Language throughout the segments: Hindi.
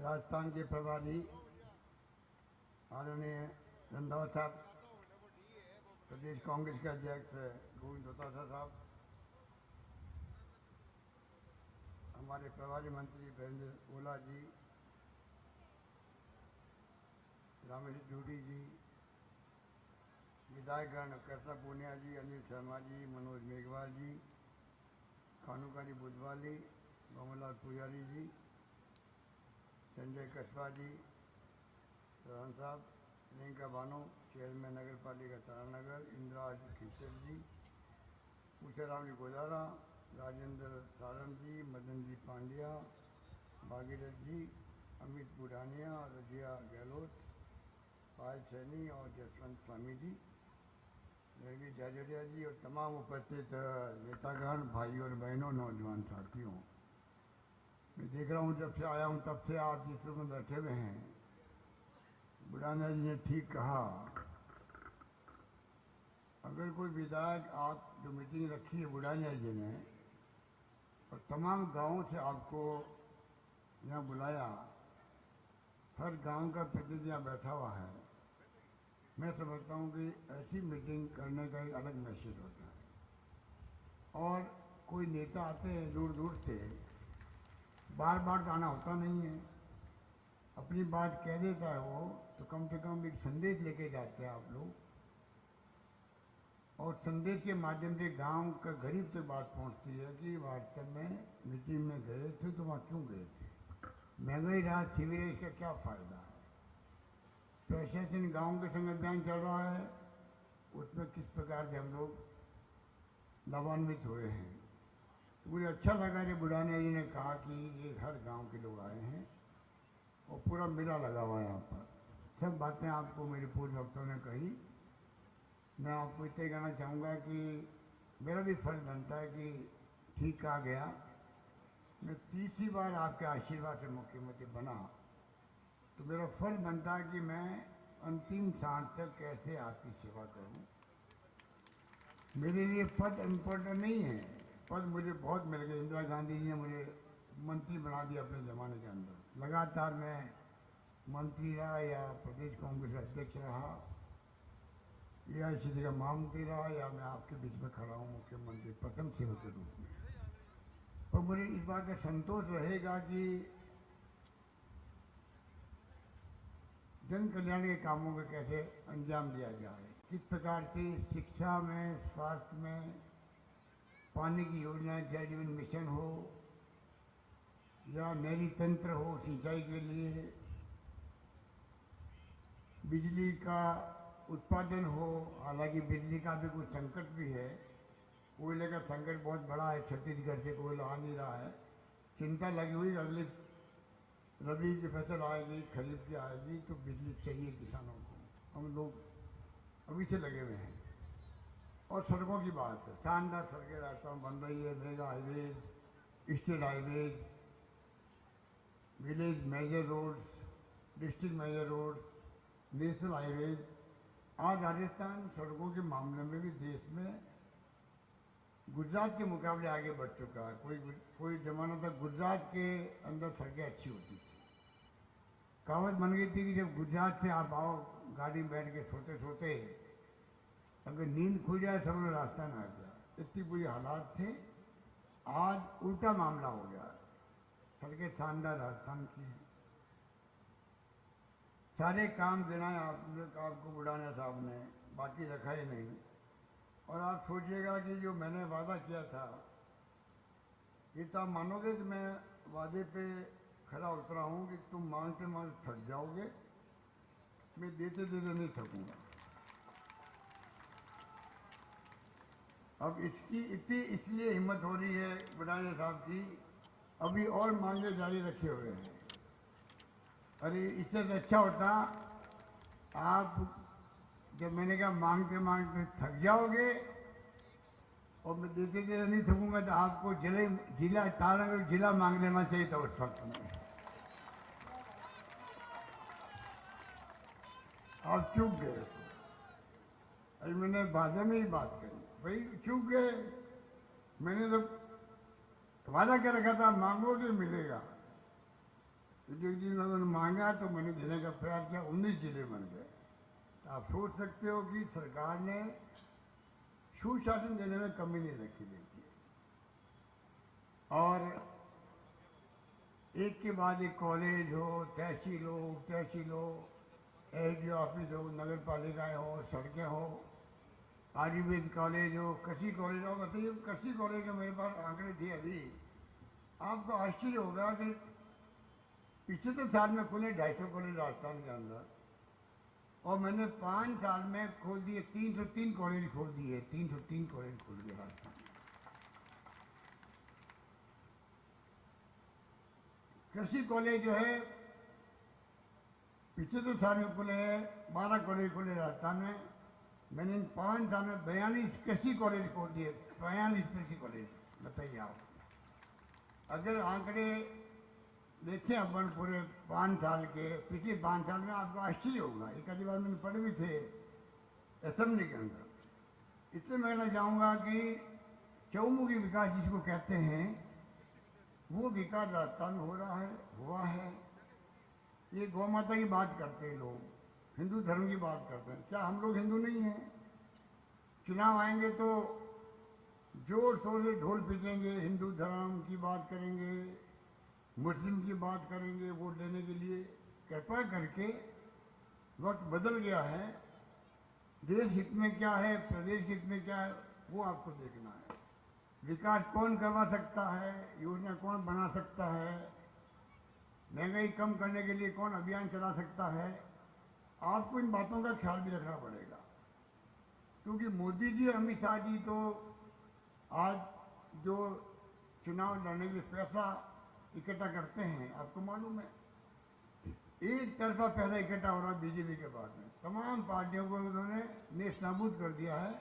राजस्थान के प्रभारी आदरणीय रंधावा साहब, प्रदेश कांग्रेस के अध्यक्ष गोविंद डोटासरा साहब, हमारे प्रभारी मंत्री वीरेंद्र ओला जी, रामेश जूडी जी, विधायकगण कैसा पूनिया जी, अनिल शर्मा जी, मनोज मेघवाल जी, कानूकारी बुधवाली, मोहम्मदलाल पुजारी जी, संजय कसबा जी, प्रधान साहब, प्रियंका बानो, चेयरमैन नगर पालिका तारानगर, इंदिराज खिचर जी, उषाराम जी गोदारा, राजेंद्र सारण जी, मदन जी पांड्या, भागीरथ जी, अमित बुढ़ानिया, रजिया गहलोत, पायल सैनी और जसवंत स्वामी जी, रवि जाजरिया जी और तमाम उपस्थित नेतागण, भाई और बहनों, नौजवान साथियों, मैं देख रहा हूँ जब से आया हूँ तब से आप जिस रूप में बैठे हुए हैं। बुढ़ानिया जी ने ठीक कहा, अगर कोई विधायक आप जो मीटिंग रखी है बुढ़ानिया जी ने और तमाम गांवों से आपको यहाँ बुलाया, हर गांव का प्रतिनिधि यहाँ बैठा हुआ है, मैं समझता हूँ कि ऐसी मीटिंग करने का एक अलग मैसेज होता है। और कोई नेता आते हैं दूर दूर से, बार बार जाना होता नहीं है, अपनी बात कह देता है वो, तो कम से कम एक संदेश लेके जाते हैं आप लोग, और संदेश के माध्यम से गांव का गरीब तक बात पहुंचती है कि वास्तव में मीटिंग में गए थे तो वहाँ क्यों गए थे, महंगाई राहत सीवरेज का क्या फायदा है, प्रशासन गांव के संग अभियान चल रहा है, उसमें किस प्रकार से हम लोग लाभान्वित हुए हैं। तो मुझे अच्छा लगा कि बुढ़ानिया जी ने कहा कि ये हर गांव के लोग आए हैं और पूरा मेला लगा हुआ है यहाँ पर। सब बातें आपको मेरे पूर्व वक्तों ने कही। मैं आपको इतना कहना चाहूँगा कि मेरा भी फर्ज बनता है कि ठीक कहा गया, मैं तीसरी बार आपके आशीर्वाद से मुख्यमंत्री बना, तो मेरा फर्ज बनता है कि मैं अंतिम सांस तक कैसे आपकी सेवा करूं। मेरे लिए पद इम्पोर्टेंट नहीं है, पद मुझे बहुत मिल गए। इंदिरा गांधी जी ने मुझे मंत्री बना दिया अपने ज़माने के अंदर, लगातार मैं मंत्री रहा या प्रदेश कांग्रेस अध्यक्ष रहा या इसी जगह महामंत्री रहा या मैं आपके बीच में खड़ा हूँ मुख्यमंत्री प्रथम सेवक के रूप में। पर मुझे इस बात का संतोष रहेगा कि जन कल्याण के कामों को कैसे अंजाम दिया जाए, किस प्रकार से शिक्षा में, स्वास्थ्य में, पानी की योजना, जल जीवन मिशन हो या नहरी तंत्र हो सिंचाई के लिए, बिजली का उत्पादन हो, हालांकि बिजली का भी कुछ संकट भी है, कोयले का संकट बहुत बड़ा है, छत्तीसगढ़ से कोयला आ नहीं रहा है, चिंता लगी हुई, अगले रबी की फसल आएगी, खरीफ की आएगी तो बिजली चाहिए किसानों को, हम लोग अभी से लगे हुए हैं। और सड़कों की बात है, शानदार सड़कें राजस्थान बन रही है, mega highways, state highways, village major roads, district major roads, national highways. आज राजस्थान सड़कों के मामले में भी देश में गुजरात के मुकाबले आगे बढ़ चुका है। कोई जमाना तक गुजरात के अंदर सड़कें अच्छी होती थी, कहावत बन गई थी कि जब गुजरात से आप आओ गाड़ी में बैठ के सोते सोते, अगर नींद खुल जाए सब लोग राजस्थान आ गया, इतनी बुरी हालात थे। आज उल्टा मामला हो गया, सड़कें शानदार राजस्थान की, सारे काम गिनाए आपको बुढ़ानिया साहब ने, बाकी रखा ही नहीं। और आप सोचिएगा कि जो मैंने वादा किया था, ये तो आप मानोगे कि मैं वादे पे खरा उतरा हूँ कि तुम मांगते मांगते थक जाओगे, मैं देते देते नहीं थकूंगा। अब इसकी इतनी इसलिए हिम्मत हो रही है बुढ़ानिया साहब की, अभी और मांगे जारी रखे हुए हैं। अरे इससे अच्छा होता, आप जब मैंने कहा मांगते मांगते थक जाओगे और मैं देते देते नहीं थकूंगा, तो आपको जिला तारानगर जिला मांग लेना चाहिए था उस वक्त में। आप चूक गए। अरे मैंने भाषा में ही बात करी, भाई चूक गए, मैंने तो वादा क्या रखा था, मांगोगे मिलेगा। जो जिन लोगों ने मांगा तो मैंने देने का प्रयास किया, 19 जिले बन गए। तो आप सोच सकते हो कि सरकार ने सुशासन देने में कमी नहीं रखी। देखिए, और एक के बाद एक कॉलेज हो, तहसील हो, एसडीओ ऑफिस हो, नगर पालिकाएं हो, सड़कें हो, आयुर्वेद कॉलेज हो, कृषि कॉलेज हो। बताइए, कृषि कॉलेज के मेरे पास आंकड़े थे अभी, आपको आश्चर्य होगा कि पिछले साल में खुले 250 कॉलेज राजस्थान के अंदर, और मैंने 5 साल में खोल दिए 303 कॉलेज खोल दिए। 303 कॉलेज खोल दिए राजस्थान में। कृषि कॉलेज जो है पिछले साल में खुले हैं, 12 कॉलेज खुले राजस्थान में। मैंने इन 5 साल में 42 कृषि कॉलेज खोल दिए। 42 कृषि कॉलेज। बताइए आप, अगर आंकड़े देखें अपन पूरे 5 साल के, पिछले 5 साल में, आपको आश्चर्य होगा। एक आधी बार मैंने पढ़े भी थे असेंबली के अंदर। इसलिए मैं कहना चाहूंगा कि चौमुखी विकास जिसको कहते हैं, वो विकास राजस्थान में हो रहा है, हुआ है। ये गौ माता की बात करते हैं लोग, हिंदू धर्म की बात करते हैं। क्या हम लोग हिंदू नहीं हैं? चुनाव आएंगे तो जोर शोर से ढोल पीटेंगे, हिंदू धर्म की बात करेंगे, मुस्लिम की बात करेंगे वोट देने के लिए। कृपा करके वक्त बदल गया है। देश हित में क्या है, प्रदेश हित में क्या है, वो आपको देखना है। विकास कौन करवा सकता है, योजना कौन बना सकता है, महंगाई कम करने के लिए कौन अभियान चला सकता है, आपको इन बातों का ख्याल भी रखना पड़ेगा। क्योंकि मोदी जी और अमित शाह जी तो आज जो चुनाव लड़ने के लिए पैसा इकट्ठा करते हैं, आपको मालूम है, एक तरफा पैसा इकट्ठा हो रहा है बीजेपी के बाद में। तमाम पार्टियों को उन्होंने नेश नाबूद कर दिया है।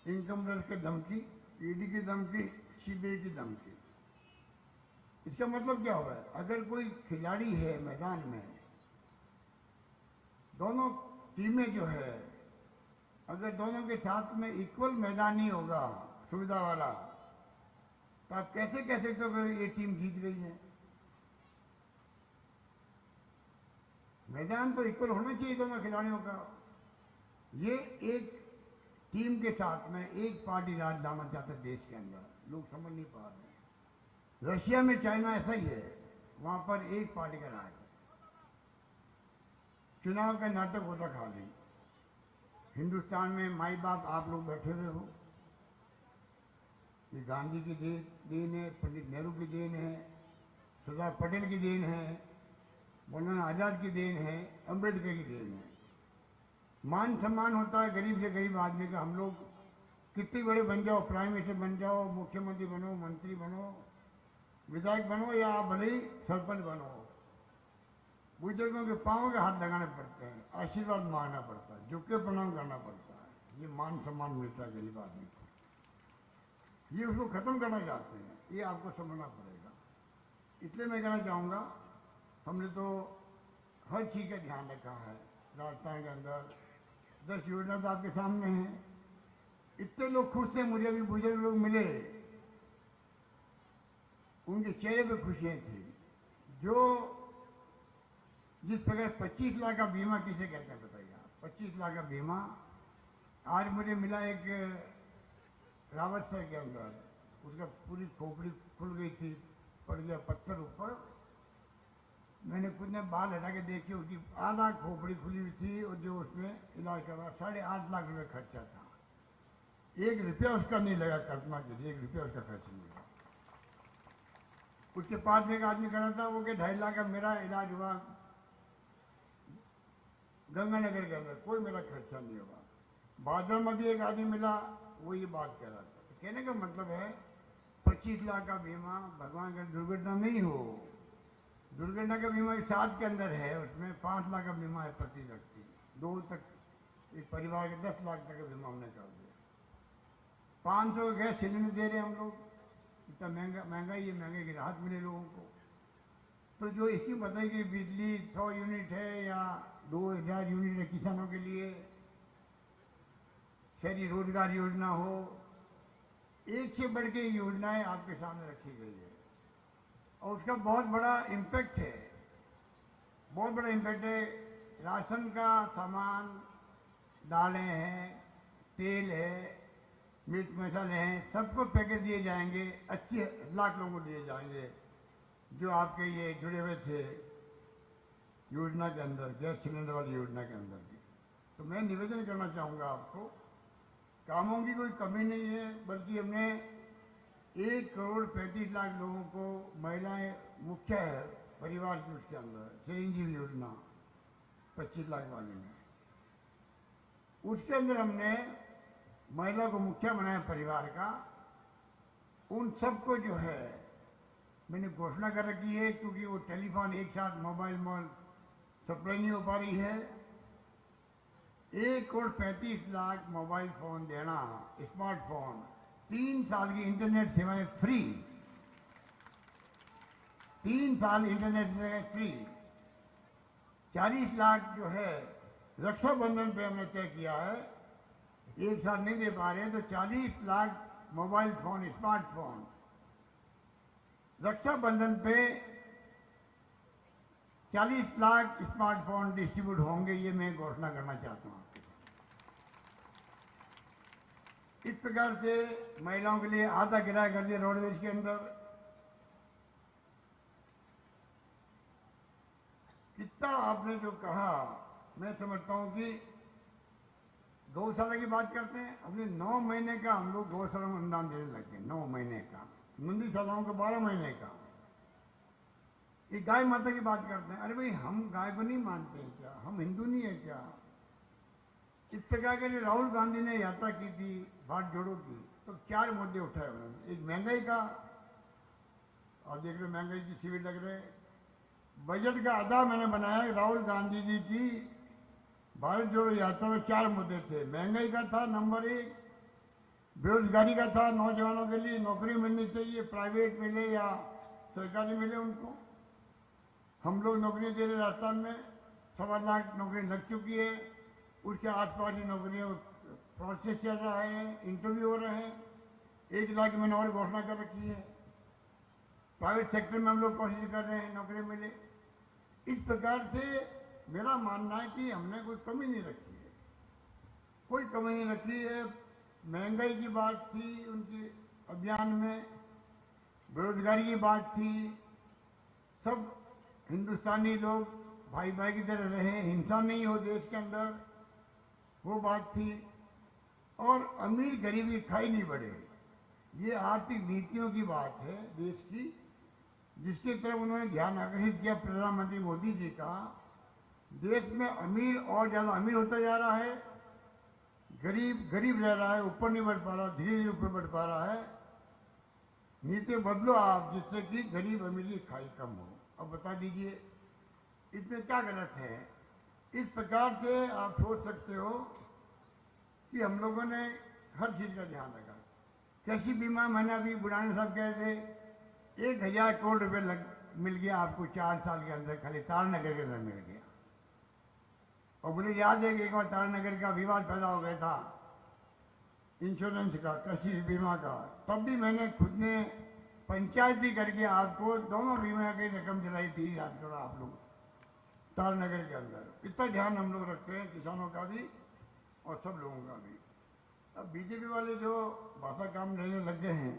इनकम टैक्स की धमकी, ईडी की धमकी, सीबीआई की धमकी। इसका मतलब क्या हो रहा है? अगर कोई खिलाड़ी है मैदान में, दोनों टीमें जो है, अगर दोनों के साथ में इक्वल मैदान नहीं होगा सुविधा वाला, तो आप कैसे कह सकते हो कि ये टीम जीत गई है? मैदान तो इक्वल होना चाहिए दोनों खिलाड़ियों का। ये एक टीम के साथ में एक पार्टी राज लाना चाहते देश के अंदर, लोग समझ नहीं पा रहे। रशिया में, चाइना ऐसा ही है, वहां पर एक पार्टी का राज है। चुनाव का नाटक होता खाली। हिंदुस्तान में माई बाप आप लोग बैठे हुए हो, ये गांधी की देन है, पंडित नेहरू की देन है, सरदार पटेल की देन है, मौलाना आजाद की देन है, अंबेडकर की देन है। मान सम्मान होता है गरीब से गरीब आदमी का। हम लोग कितने बड़े बन जाओ, प्राइम मिनिस्टर बन जाओ, मुख्यमंत्री बनो, मंत्री बनो, विधायक बनो, या आप भले ही सरपंच बनो, बुजुर्गों के पांव के हाथ लगाने पड़ते हैं, आशीर्वाद मांगना पड़ता है, झुक के प्रणाम करना पड़ता है। ये मान सम्मान मिलता है गरीब आदमी को। ये उसको खत्म करना चाहते हैं, ये आपको समझना पड़ेगा। इसलिए मैं कहना चाहूँगा, हमने तो हर चीज़ का ध्यान रखा है राजस्थान के अंदर। 10 योजना तो आपके सामने है। इतने लोग खुश थे, मुझे भी बुजुर्ग लोग मिले, उनके चेहरे पे खुशियाँ थी। जो जिस प्रकार 25 लाख का बीमा किसे कहते हैं बताइए आप? 25 लाख का बीमा आज मुझे मिला एक रावत सर के अंदर, उसका पूरी खोपड़ी खुल गई थी, पड़ गया पत्थर ऊपर। मैंने खुद ने बाल हटा के देखी, उसकी आधा खोपड़ी खुली हुई थी, और जो उसमें इलाज करवा 8.5 लाख रुपये खर्चा था। 1 रुपया उसका नहीं लगा, कल्पना के लिए 1 रुपया उसका खर्च नहीं लगा। उसके पास में एक आदमी खड़ा था, वो के 2.5 लाख का मेरा इलाज हुआ गंगानगर के अंदर, कोई मेरा खर्चा नहीं होगा। बादल में भी एक आदमी मिला, वो ये बात कह रहा था। तो कहने का मतलब है 25 लाख का बीमा, भगवान का दुर्घटना नहीं हो, दुर्घटना का बीमा 7 के अंदर है, उसमें 5 लाख का बीमा है प्रति व्यक्ति। 2 तक एक परिवार के 10 लाख तक का बीमा हमने कर दिया। 500 गैस सिलेंडर दे रहे हैं हम लोग, इतना महंगाई है, महंगाई की राहत मिले लोगों को। तो जो इसकी बताई कि बिजली 100 यूनिट है या 2000 यूनिट है किसानों के लिए, शहरी रोजगार योजना हो, एक से बढ़ के योजनाएं आपके सामने रखी गई है, और उसका बहुत बड़ा इम्पैक्ट है। बहुत बड़ा इम्पैक्ट है। राशन का सामान, दालें हैं, तेल है, मिर्च मसाले हैं, सबको पैकेट दिए जाएंगे। 80 लाख लोगों को दिए जाएंगे जो आपके ये जुड़े हुए थे योजना के अंदर, गैस सिलेंडर वाली योजना के अंदर की। तो मैं निवेदन करना चाहूँगा आपको, कामों की कोई कमी नहीं है, बल्कि हमने 1,35,00,000 लोगों को, महिलाएं मुख्य है परिवार की, उसके अंदर चिरंजीवी योजना 25 लाख वाले में, उसके अंदर हमने महिला को मुखिया बनाया परिवार का। उन सबको जो है मैंने घोषणा कर रखी है, क्योंकि वो टेलीफोन एक साथ मोबाइल सप्लाई नहीं हो पा रही है। 1,35,00,000 मोबाइल फोन देना, स्मार्टफोन, 3 साल की इंटरनेट सेवाएं फ्री, 3 साल इंटरनेट सेवाएं फ्री। 40 लाख जो है रक्षाबंधन पे हमने तय किया है, एक साल नहीं दे पा रहे तो 40 lakh mobile phone, smartphone Rakshabandhan पे 40 लाख स्मार्टफोन डिस्ट्रीब्यूट होंगे, ये मैं घोषणा करना चाहता हूं आपके साथ। इस प्रकार से महिलाओं के लिए आधा किराया कर दिया रोडवेज के अंदर। कितना आपने जो कहा, मैं समझता हूं कि गौशाला की बात करते हैं, अभी 9 महीने का हम लोग गौशाला में अनुदान देने लगे, 9 महीने का, मंदिशालाओं को 12 महीने का। ये गाय माता की बात करते हैं, अरे भाई हम गाय को नहीं मानते हैं क्या? हम हिंदू नहीं है क्या? इस प्रकार के लिए राहुल गांधी ने यात्रा की थी भारत जोड़ो की, तो 4 मुद्दे उठाए उन्होंने। एक महंगाई का, और देख रहे महंगाई की शिविर लग रहे। बजट का आधा मैंने बनाया, राहुल गांधी जी की भारत जोड़ो यात्रा में 4 मुद्दे थे। महंगाई का था नंबर 1, बेरोजगारी का था, नौजवानों के लिए नौकरी मिलनी चाहिए, प्राइवेट मिले या सरकारी मिले उनको। हम लोग नौकरी दे रहे राजस्थान में, 1.25 लाख नौकरी लग चुकी है, उसके आसपास की नौकरियों प्रोसेस चल रहा है, इंटरव्यू हो रहे हैं। 1 लाख की मैंने और घोषणा कर रखी है। प्राइवेट सेक्टर में हम लोग कोशिश कर रहे हैं नौकरी मिले। इस प्रकार से मेरा मानना है कि हमने कोई कमी नहीं रखी है, कोई कमी नहीं रखी है। महंगाई की बात थी उनके अभियान में, बेरोजगारी की बात थी, सब हिंदुस्तानी लोग भाई भाई की तरह रहे, हिंसा नहीं हो देश के अंदर, वो बात थी। और अमीर गरीब की खाई नहीं बढ़े, ये आर्थिक नीतियों की बात है देश की, जिसकी तरफ उन्होंने ध्यान आकर्षित किया प्रधानमंत्री मोदी जी का। देश में अमीर और ज्यादा अमीर होता जा रहा है, गरीब गरीब रह रहा है, ऊपर नहीं बढ़ पा रहा, धीरे धीरे ऊपर बढ़ पा रहा है। नीति बदलो आप, जिससे कि गरीब अमीर की खाई कम हो। अब बता दीजिए इसमें क्या गलत है? इस प्रकार से आप सोच सकते हो कि हम लोगों ने हर चीज का ध्यान रखा। कृषि बीमा, मैंने अभी बुढ़ाने साहब कह रहे थे 1,000 करोड़ रुपए मिल गया आपको 4 साल के अंदर, खाली तारनगर के अंदर मिल गया। और मुझे याद है कि एक बार तारनगर का विवाद पैदा हो गया था इंश्योरेंस का, कृषि बीमा का, तब भी मैंने खुद ने पंचायत भी करके आपको दोनों बीमा की रकम दिलाई थी, याद करो आप लोग, तारनगर के अंदर। इतना ध्यान हम लोग रखते हैं किसानों का भी और सब लोगों का भी। अब बीजेपी वाले जो भाषा काम लेने लग गए हैं,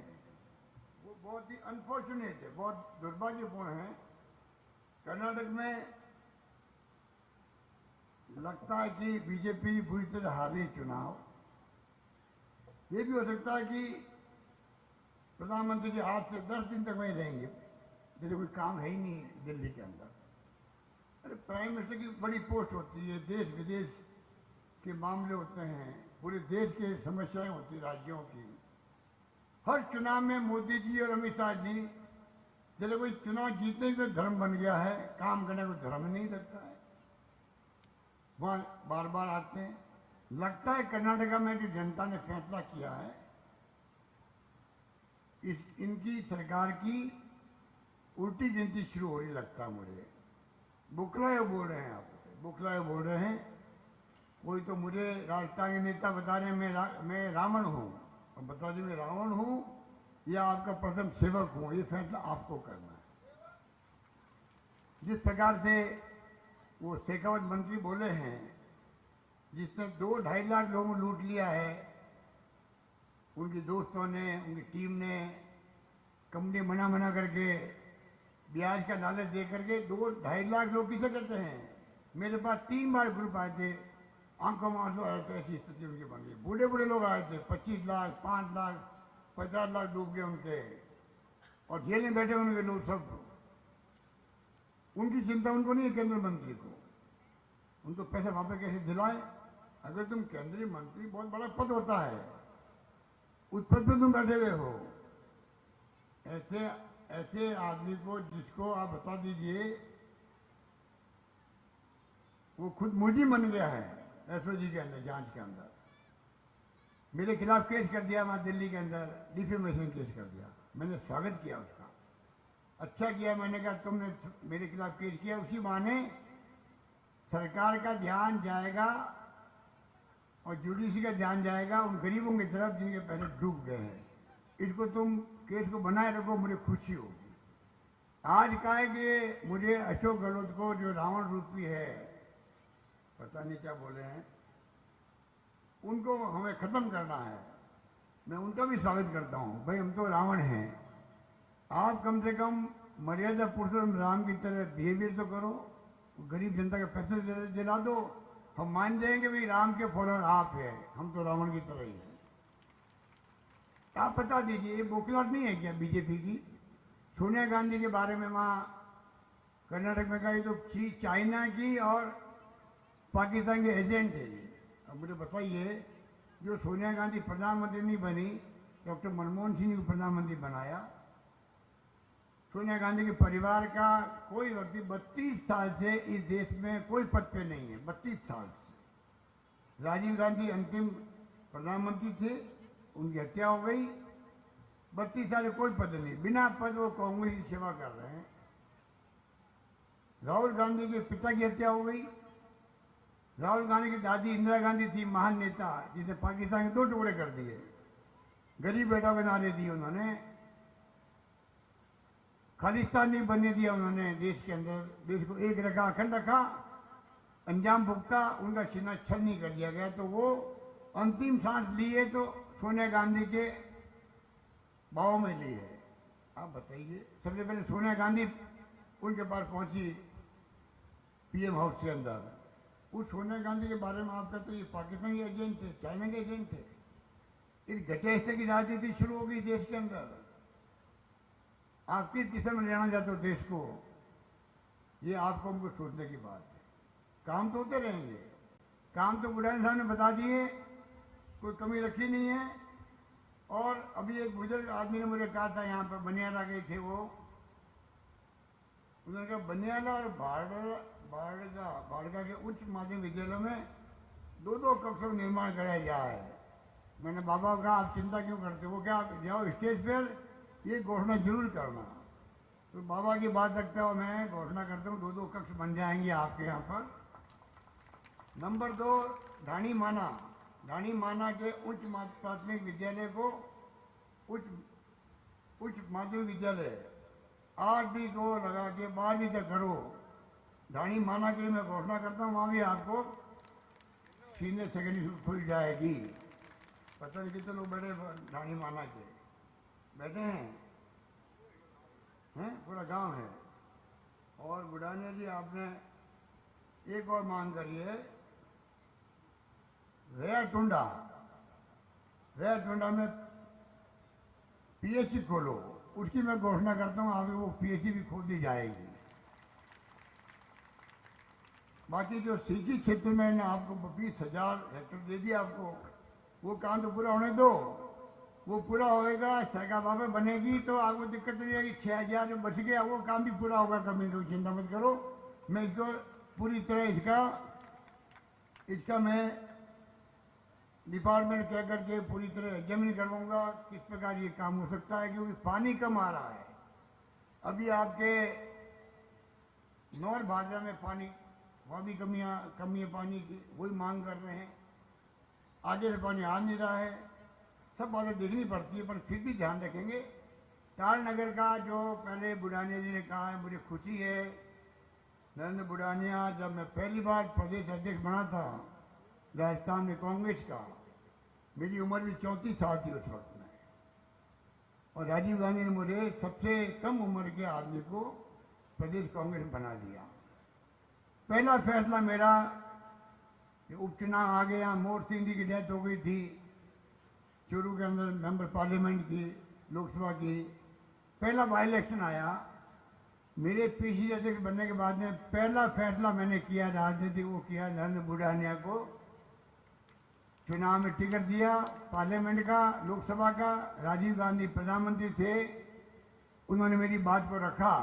वो बहुत ही अनफॉर्चुनेट है, बहुत दुर्भाग्यपूर्ण है। कर्नाटक में लगता है कि बीजेपी पूरी तरह हार रही चुनाव। ये भी हो सकता है कि प्रधानमंत्री जी आज से 10 दिन तक वहीं रहेंगे, जैसे कोई काम है ही नहीं दिल्ली के अंदर। अरे प्राइम मिनिस्टर की बड़ी पोस्ट होती है, देश विदेश के मामले होते हैं, पूरे देश की समस्याएं होती राज्यों की। हर चुनाव में मोदी जी और अमित शाह जी, जैसे कोई चुनाव जीतने का धर्म बन गया है, काम करने को धर्म नहीं लगता है, वहां बार बार आते हैं। लगता है कर्नाटका में जो जनता ने फैसला किया है, इनकी सरकार की उल्टी गिनती शुरू हो रही लगता है मुझे। बुखलाए बोल रहे हैं, आप बुखलाए बोल रहे हैं। कोई तो मुझे राजस्थान के नेता बता रहे हैं मैं रावण हूं, और बता दीजिए मैं रावण हूं या आपका प्रथम सेवक हूं, ये फैसला आपको करना है। जिस प्रकार से वो शेखावत मंत्री बोले हैं, जिसने 2-2.5 लाख लोगों को लूट लिया है, उनके दोस्तों ने, उनकी टीम ने, कंपनी मना करके ब्याज का लालच दे करके 2-2.5 लाख लोग किसे कहते हैं। मेरे पास 3 बार ग्रुप आए थे, आंखों में आंसू आए थे, ऐसी स्थिति उनकी बन गई। बूढ़े बूढ़े लोग आए थे, 25 लाख, 5 लाख, 50 लाख डूब गए उनके, और जेल में बैठे उनके लोग सब। उनकी चिंता उनको नहीं है, केंद्रीय मंत्री को। उनको पैसे वापस कैसे दिलाए। अगर तुम केंद्रीय मंत्री, बहुत बड़ा पद होता है, उस पद पर तुम बैठे हुए हो, ऐसे आदमी को, जिसको आप बता दीजिए वो खुद मुलजिम बन गया है एसओजी के अंदर, जांच के अंदर, मेरे खिलाफ केस कर दिया वहां दिल्ली के अंदर, डिफेमेशन केस कर दिया। मैंने स्वागत किया उसका, अच्छा किया। मैंने कहा तुमने मेरे खिलाफ केस किया, उसी बहाने सरकार का ध्यान जाएगा और जुडिशरी का ध्यान जाएगा उन गरीबों की तरफ जिनके पैसे डूब गए हैं। इसको तुम केस को बनाए रखो, मुझे खुशी होगी। आज का है कि मुझे अशोक गहलोत को, जो रावण रूपी है, पता नहीं क्या बोले हैं, उनको हमें खत्म करना है। मैं उनका भी स्वागत करता हूं। भाई हम तो रावण हैं, आप कम से कम मर्यादा पुरुषोत्तम राम की तरह बिहेवियर तो करो, गरीब जनता के पैसे दिला दो, हम मान जाएंगे भाई राम के फॉलोअर आप हैं, हम तो रावण की तरह ही हैं। आप बता दीजिए, ये बौखलाहट नहीं है क्या बीजेपी की? सोनिया गांधी के बारे में वहां कर्नाटक में कहा, ये तो चाइना की और पाकिस्तान के एजेंट है। अब मुझे बताइए, जो सोनिया गांधी प्रधानमंत्री नहीं बनी, डॉक्टर मनमोहन सिंह को प्रधानमंत्री बनाया। सोनिया गांधी के परिवार का कोई व्यक्ति 32 साल से इस देश में कोई पद पे नहीं है, 32 साल से। राजीव गांधी अंतिम प्रधानमंत्री थे, उनकी हत्या हो गई, 32 साल से कोई पद नहीं, बिना पद वो कांग्रेस की सेवा कर रहे हैं। राहुल गांधी के पिता की हत्या हो गई। राहुल गांधी की दादी इंदिरा गांधी थी, महान नेता, जिसे पाकिस्तान के 2 टुकड़े कर दिए, गरीब बेटा के नारे दिए उन्होंने, खालिस्तान नहीं बनने दिया उन्होंने देश के अंदर, देश को एक रखा, अखंड रखा, अंजाम भुगता, उनका सीना छलनी कर दिया गया। तो वो अंतिम सांस लिए तो सोनिया गांधी के बाहों में ली है। आप बताइए, सबसे पहले सोनिया गांधी उनके पास पहुंची पीएम हाउस के अंदर। उस सोनिया गांधी के बारे में आप कहते हैं ये पाकिस्तान के एजेंट थे, चाइना के एजेंट थे। इस घटेस्ते की राजनीति शुरू हो गई देश के अंदर। आप किस दिशा में लेना चाहते हो देश को, ये आपको हमको सोचने की बात है। काम तो होते रहेंगे, काम तो बुढ़ान साहब ने बता दिए, कोई कमी रखी नहीं है। और अभी एक बुजुर्ग आदमी ने मुझे कहा था, यहाँ पर बनियाला गए थे वो, उन्होंने कहा बनियाला और बाड़गा के उच्च माध्यमिक विद्यालयों में 2-2 कक्षों का निर्माण कराया जा रहा है। मैंने बाबा को कहा आप चिंता क्यों करते हो, क्या आप जाओ स्टेज पर ये घोषणा जरूर करना। तो बाबा की बात रखते हुए मैं घोषणा करता हूँ 2-2 कक्ष बन जाएंगे आपके यहाँ पर। नंबर 2, ढाणी माना के उच्च प्राथमिक विद्यालय को उच्च माध्यमिक विद्यालय 8वीं को लगा के 12वीं तक करो। ढाणी माना के लिए मैं घोषणा करता हूँ, वहां भी आपको सीनियर सेकेंडरी स्कूल खुल जाएगी। पता नहीं कितने लोग बैठे ढाणी माना के बैठे हैं, पूरा गांव है। और बुढ़ाने जी आपने एक और मांग करी है, रेया टुंडा में पीएचडी खोलो, उसकी मैं घोषणा करता हूं, आगे वो पीएचडी भी खोल दी जाएगी। बाकी जो सिटी क्षेत्र में मैंने आपको 20,000 हेक्टेयर दे दिया आपको, वो काम तो पूरा होने दो, वो पूरा होएगा, सरकार वापस बनेगी तो आपको दिक्कत नहीं आएगी। 6,000 जो बच गया वो काम भी पूरा होगा, कभी कोई चिंता मत करो। मैं इसको पूरी तरह इसका मैं डिपार्टमेंट कह करके पूरी तरह एग्जामिन करवाऊंगा किस प्रकार ये काम हो सकता है, क्योंकि पानी कम आ रहा है। अभी आपके नॉर्थ भादरा में पानी, वहाँ भी कमी है पानी की, वही मांग कर रहे हैं। आगे से पानी आ नहीं रहा है, सब बातें देखनी पड़ती है, पर फिर भी ध्यान रखेंगे। ताल नगर का जो पहले बुढ़ाने जी ने कहा है, मुझे खुशी है नरेंद्र बुढ़ानिया जब मैं पहली बार प्रदेश अध्यक्ष बना था राजस्थान में कांग्रेस का, मेरी उम्र भी 34 साल थी उस वक्त में, और राजीव गांधी ने मुझे सबसे कम उम्र के आदमी को प्रदेश कांग्रेस में बना दिया। पहला फैसला मेरा, उपचुनाव आ गया, मोर सिंह जी की डेथ हो गई थी, चूरू के अंदर मेंबर पार्लियामेंट की, लोकसभा की, पहला बाई इलेक्शन आया। मेरे पीसीसी अध्यक्ष बनने के बाद में पहला फैसला मैंने किया राजनीति वो किया, नरेंद्र बुढ़ानिया को चुनाव में टिकट दिया, पार्लियामेंट का, लोकसभा का। राजीव गांधी प्रधानमंत्री थे, उन्होंने मेरी बात को रखा।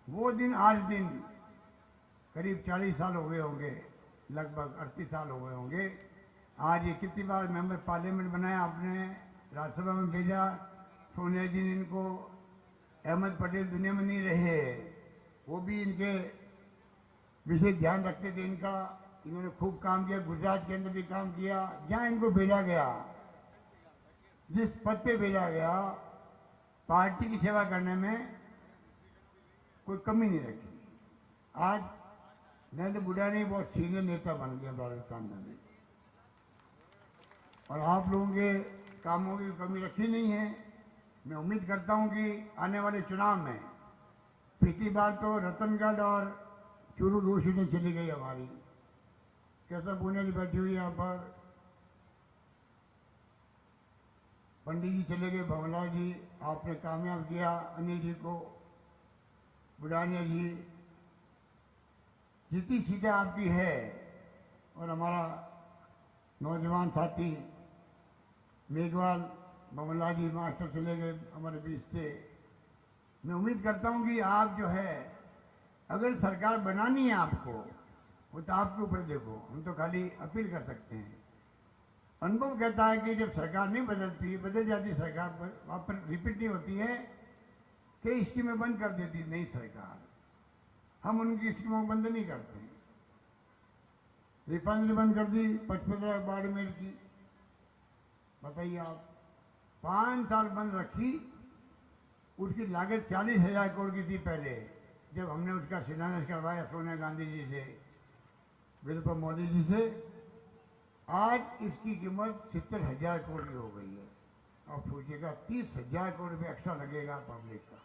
वो दिन आज दिन करीब 40 साल हो गए होंगे, लगभग 38 साल हो गए होंगे। आज ये कितनी बार मेंबर पार्लियामेंट बनाया आपने, राज्यसभा में भेजा, सोनिया जी ने इनको, अहमद पटेल दुनिया में नहीं रहे, वो भी इनके विशेष ध्यान रखते थे इनका, इन्होंने खूब काम किया, गुजरात के अंदर भी काम किया। जहां इनको भेजा गया, जिस पद पे भेजा गया, पार्टी की सेवा करने में कोई कमी नहीं रखी। आज नरेंद्र बुढ़ानिया बहुत सीनियर नेता बन गया राजस्थान में, और आप लोगों के कामों की कमी रखी नहीं है। मैं उम्मीद करता हूं कि आने वाले चुनाव में, पिछली बार तो रतनगढ़ और चूरू 2 सीटें चली गई हमारी, कैसा पुणे की बैठी हुई यहाँ पर, पंडित जी चले गए, भवनलाल जी आपने कामयाब किया, अनिल जी को, बुढ़ानिया जी, जितनी सीटें आपकी है, और हमारा नौजवान साथी मेघवाल भवनलाल जी मास्टर चले गए हमारे बीच से। मैं उम्मीद करता हूं कि आप जो है, अगर सरकार बनानी है आपको, वो तो आपके ऊपर देखो, हम तो खाली अपील कर सकते हैं। अनुभव कहता है कि जब सरकार नहीं बदलती, बदल जाती सरकार, वापस रिपीट नहीं होती है, कई स्कीमें बंद कर देती नई सरकार। हम उनकी स्कीमों को बंद नहीं करते। रिफाइनरी बंद कर दी, 55 बाड़मेर की, बताइए आप, 5 साल बंद रखी, उसकी लागत 40,000 करोड़ की थी पहले, जब हमने उसका शिलान्यास करवाया सोनिया गांधी जी से, विरुपा मोदी जी से। आज इसकी कीमत 70,000 करोड़ की हो गई है। अब सोचिएगा 30,000 करोड़ रुपये एक्स्ट्रा लगेगा पब्लिक का।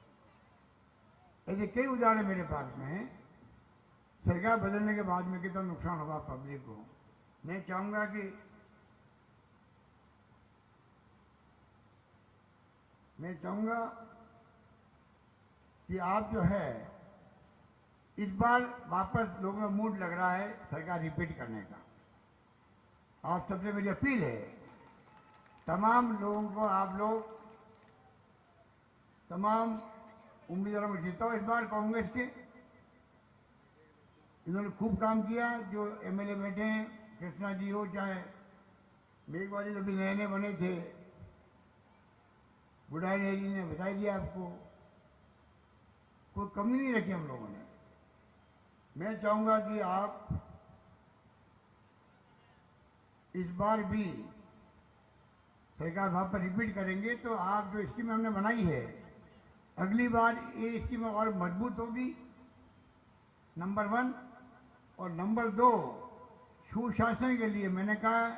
ऐसे कई उदाहरण मेरे पास में हैं, सरकार बदलने के बाद में कितना नुकसान होगा पब्लिक को। मैं चाहूंगा कि आप जो है, इस बार वापस लोगों का मूड लग रहा है सरकार रिपीट करने का। आप सबसे मेरी अपील है, तमाम लोगों को, आप लोग तमाम उम्मीदवारों को जिताओ इस बार कांग्रेस के। इन्होंने खूब काम किया, जो एमएलए बैठे हैं, कृष्णा जी हो चाहे मेघवाली, जो भी नए नए बने थे, बुढ़ानिया जी ने बता दिया आपको, कोई कमी नहीं रखी हम लोगों ने। मैं चाहूंगा कि आप इस बार भी सरकार वहां पर रिपीट करेंगे, तो आप जो स्कीम हमने बनाई है, अगली बार ये स्कीम और मजबूत होगी, नंबर 1। और नंबर 2, सुशासन के लिए मैंने कहा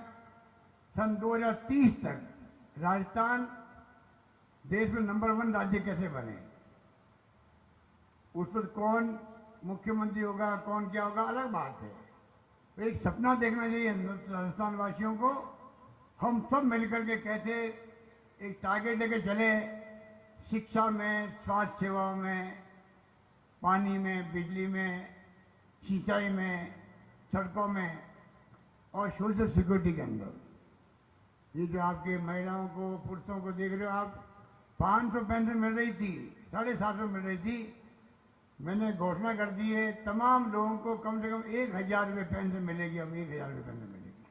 सन 2030 तक राजस्थान देश में नंबर 1 राज्य कैसे बने, उस पर कौन मुख्यमंत्री होगा, कौन क्या होगा, अलग बात है। तो एक सपना देखना चाहिए राजस्थान वासियों को। हम सब मिलकर के कैसे एक टारगेट लेके चले, शिक्षा में, स्वास्थ्य सेवाओं में, पानी में, बिजली में, सिंचाई में, सड़कों में, और सोशल सिक्योरिटी के अंदर। ये जो आपके महिलाओं को, पुरुषों को देख रहे हो आप, 500 पेंशन मिल रही थी, 750 मिल रही थी, मैंने घोषणा कर दी है तमाम लोगों को कम से कम 1,000 रुपये पेंशन मिलेगी। अब 1,000 रुपये पेंशन मिलेगी।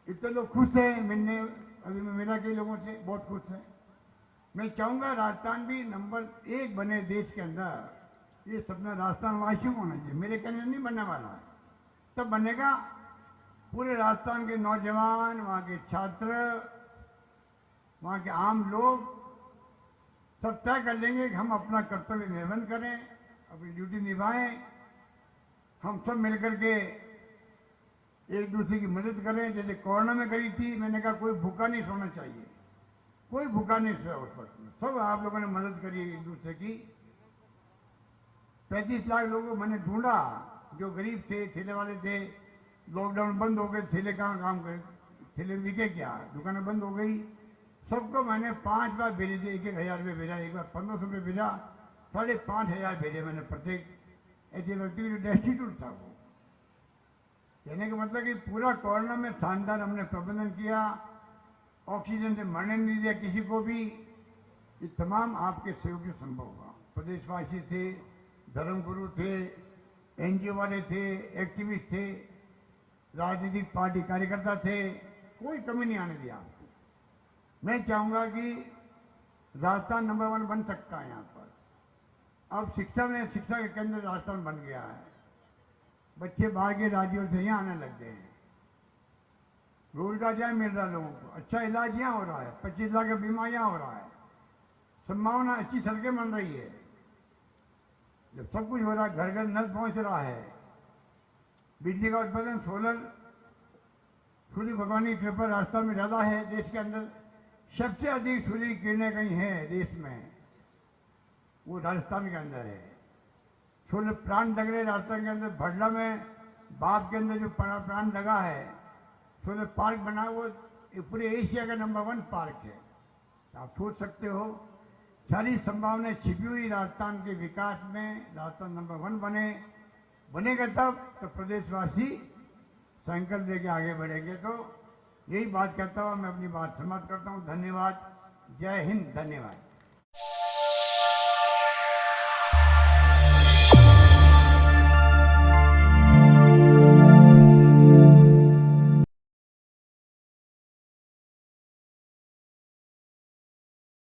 इतने लोग खुश हैं मिलने, अभी मैं मिला कई लोगों से, बहुत खुश हैं। मैं चाहूंगा राजस्थान भी नंबर 1 बने देश के अंदर। ये सपना राजस्थान वासियों को होना चाहिए, मेरे कहने नहीं बनने वाला है, तब बनेगा। पूरे राजस्थान के नौजवान, वहां के छात्र, वहां के आम लोग सब तय कर लेंगे कि हम अपना कर्तव्य निर्वहन करें, अपनी ड्यूटी निभाएं, हम सब मिलकर के एक दूसरे की मदद करें। जैसे कोरोना में करी थी, मैंने कहा कोई भूखा नहीं सोना चाहिए, कोई भूखा नहीं सोया उस वक्त में। सब आप लोगों ने मदद करी एक दूसरे की। 35 लाख लोगों को मैंने ढूंढा जो गरीब थे, ठेले वाले थे। लॉकडाउन बंद हो गए, ठेले कहाँ काम करे, ठेले बिके क्या, दुकानें बंद हो गई। सबको मैंने 5 बार भेजे थे, 1,000 रुपये भेजा, एक बार 1500 रुपये भेजा, 5,500 भेजे मैंने प्रत्येक ऐसे व्यक्ति को जो डेस्टिट्यूट था वो। कहने का मतलब कि पूरा कोरोना में शानदार हमने प्रबंधन किया, ऑक्सीजन से मरने नहीं दिया किसी को भी। ये तमाम आपके सहयोग से संभव हुआ। प्रदेशवासी थे, धर्मगुरु थे, एनजीओ वाले थे, एक्टिविस्ट थे, राजनीतिक पार्टी कार्यकर्ता थे, कोई कमी नहीं आने दिया आपको। मैं चाहूंगा कि राजस्थान नंबर 1 बन सकता है यहाँ पर। अब शिक्षा का केंद्र राजस्थान बन गया है। बच्चे बाहर के राज्यों से यहाँ आने लग गए हैं। रोजगार यहाँ मिल रहा है लोगों को, अच्छा इलाज यहाँ हो रहा है, 25 लाख का बीमा यहाँ हो रहा है, संभावना, अच्छी सड़कें बन रही है। जब सब कुछ हो रहा है, घर घर नल पहुंच रहा है, बिजली का उत्पादन सोलर, सूर्य भगवान की कृपा राजस्थान में ज्यादा है। देश के अंदर सबसे अधिक सूर्य किरणें कहीं है देश में, वो राजस्थान के अंदर है। सोलर प्लांट लग रहे राजस्थान के अंदर। भडला में बाप के अंदर जो प्लांट लगा है, सोलर पार्क बना, वो पूरे एशिया का नंबर 1 पार्क है। आप सोच सकते हो, सारी संभावनाएं छिपी हुई राजस्थान के विकास में। राजस्थान नंबर 1 बनेगा तब तो प्रदेशवासी संकल्प लेके आगे बढ़ेंगे। तो यही बात कहता हुआ मैं अपनी बात समाप्त करता हूँ। धन्यवाद। जय हिंद। धन्यवाद।